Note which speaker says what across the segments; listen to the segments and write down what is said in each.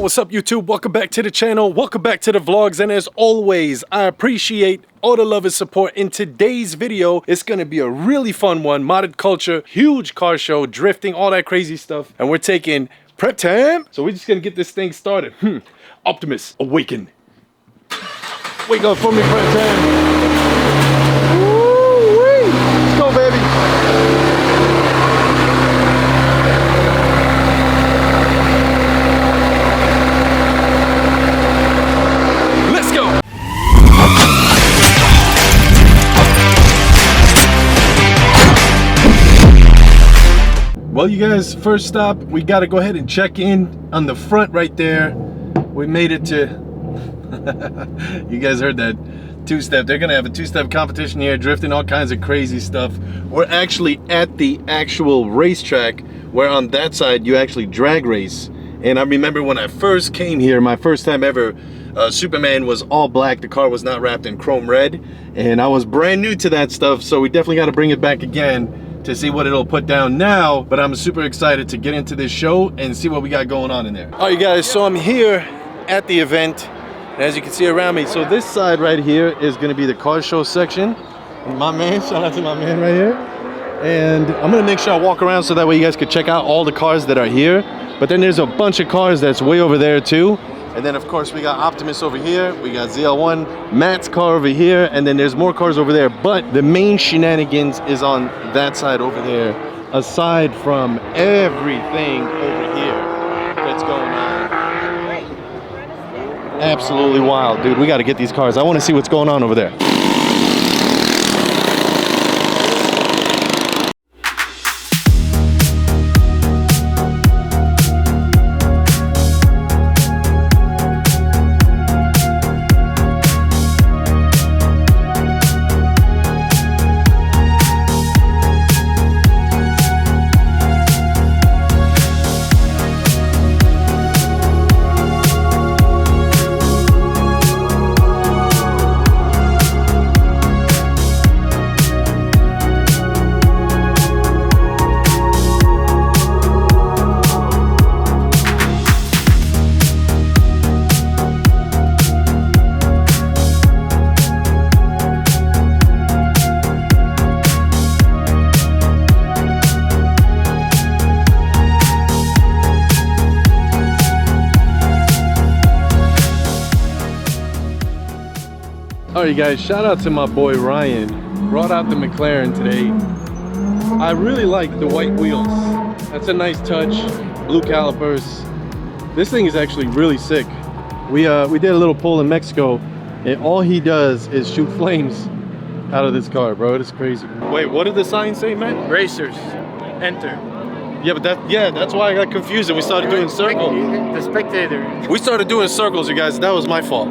Speaker 1: what's up YouTube? Welcome back to the channel, welcome back to the vlogs, and as always, I appreciate all the love and support. In today's video, it's gonna be a really fun one. Modded culture, huge car show, drifting, all that crazy stuff, and we're taking prep time. So we're just gonna get this thing started. Optimus, awaken. Wake up for me, prep time. Woo-wee. Let's go, baby. Well, you guys, first stop, we got to go ahead and check in on the front right there. We made it to, you guys heard that two-step. They're going to have a two-step competition here, drifting, all kinds of crazy stuff. We're actually at the actual racetrack, where on that side you actually drag race. And I remember when I first came here, my first time ever, Superman was all black. The car was not wrapped in chrome red. And I was brand new to that stuff, so we definitely got to bring it back again to see what it'll put down now. But I'm super excited to get into this show and see what we got going on in there. All right, guys, so I'm here at the event, and as you can see around me, so this side right here is going to be the car show section. My man, shout out to my man right here. And I'm gonna make sure I walk around so that way you guys could check out all the cars that are here. But then there's a bunch of cars that's way over there too. And then of course we got Optimus over here, we got ZL1, Matt's car over here, and then there's more cars over there. But the main shenanigans is on that side over there, aside from everything over here that's going on. Absolutely wild, dude. We got to get these cars. I want to see what's going on over there. Alright guys, shout out to my boy Ryan. Brought out the McLaren today. I really like the white wheels. That's a nice touch. Blue calipers. This thing is actually really sick. We did a little pull in Mexico, and all he does is shoot flames out of this car, bro. It's crazy. Wait, what did the sign say, man?
Speaker 2: Racers, enter.
Speaker 1: Yeah, but that's why I got confused and we started doing circles.
Speaker 2: The spectator.
Speaker 1: We started doing circles, you guys. That was my fault.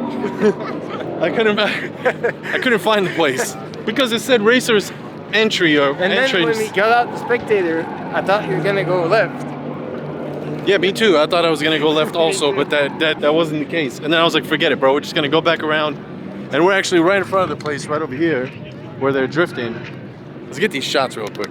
Speaker 1: I couldn't find the place because it said racers entry or
Speaker 2: and
Speaker 1: entrance.
Speaker 2: then when we got out the spectator, I thought you were gonna go left.
Speaker 1: Yeah, me too. I thought I was gonna go left also, but that wasn't the case. And then I was like, forget it, bro. We're just gonna go back around, and we're actually right in front of the place, right over here, where they're drifting. Let's get these shots real quick.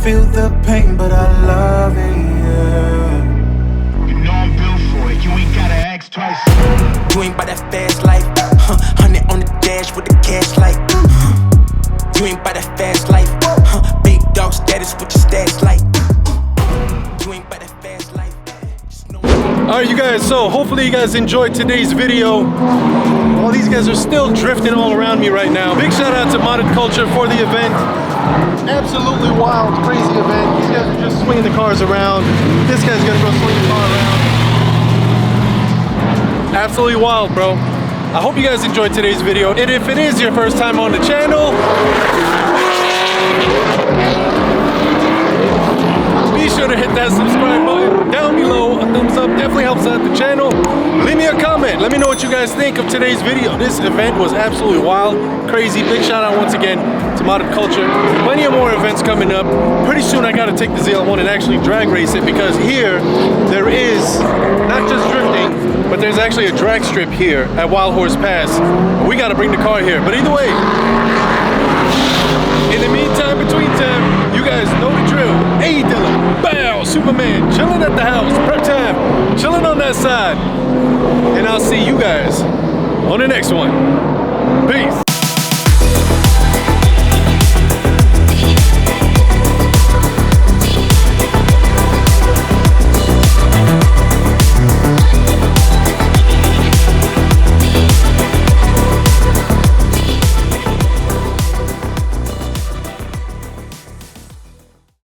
Speaker 3: feel the pain, but I love it, yeah.
Speaker 4: You know I'm built for it, you ain't gotta ask twice.
Speaker 3: You ain't by that fast life, 100 on the dash with the cash light. You ain't by that fast life, big dog status with your stats like. You ain't by that fast life.
Speaker 1: Alright you guys, so hopefully you guys enjoyed today's video. All these guys are still drifting all around me right now. Big shout out to Modded Kulture for the event. Absolutely wild, crazy event. These guys are just swinging the cars around. This guy's gonna go swing the car around. Absolutely wild, bro. I hope you guys enjoyed today's video. And if it is your first time on the channel, be sure to hit that subscribe button down below. A thumbs up definitely helps out the channel. Leave me a comment. Let me know what you guys think of today's video. This event was absolutely wild, crazy. Big shout out once again to Modded Kulture. Plenty of more events coming up. Pretty soon I gotta take the ZL1 and actually drag race it, because here there is not just drifting, but there's actually a drag strip here at Wild Horse Pass. We gotta bring the car here. But either way, in the meantime, between time, you guys know the drill. Hey Dylan, bow, Superman, chilling at the house, prep time, chilling on that side. And I'll see you guys on the next one. Peace.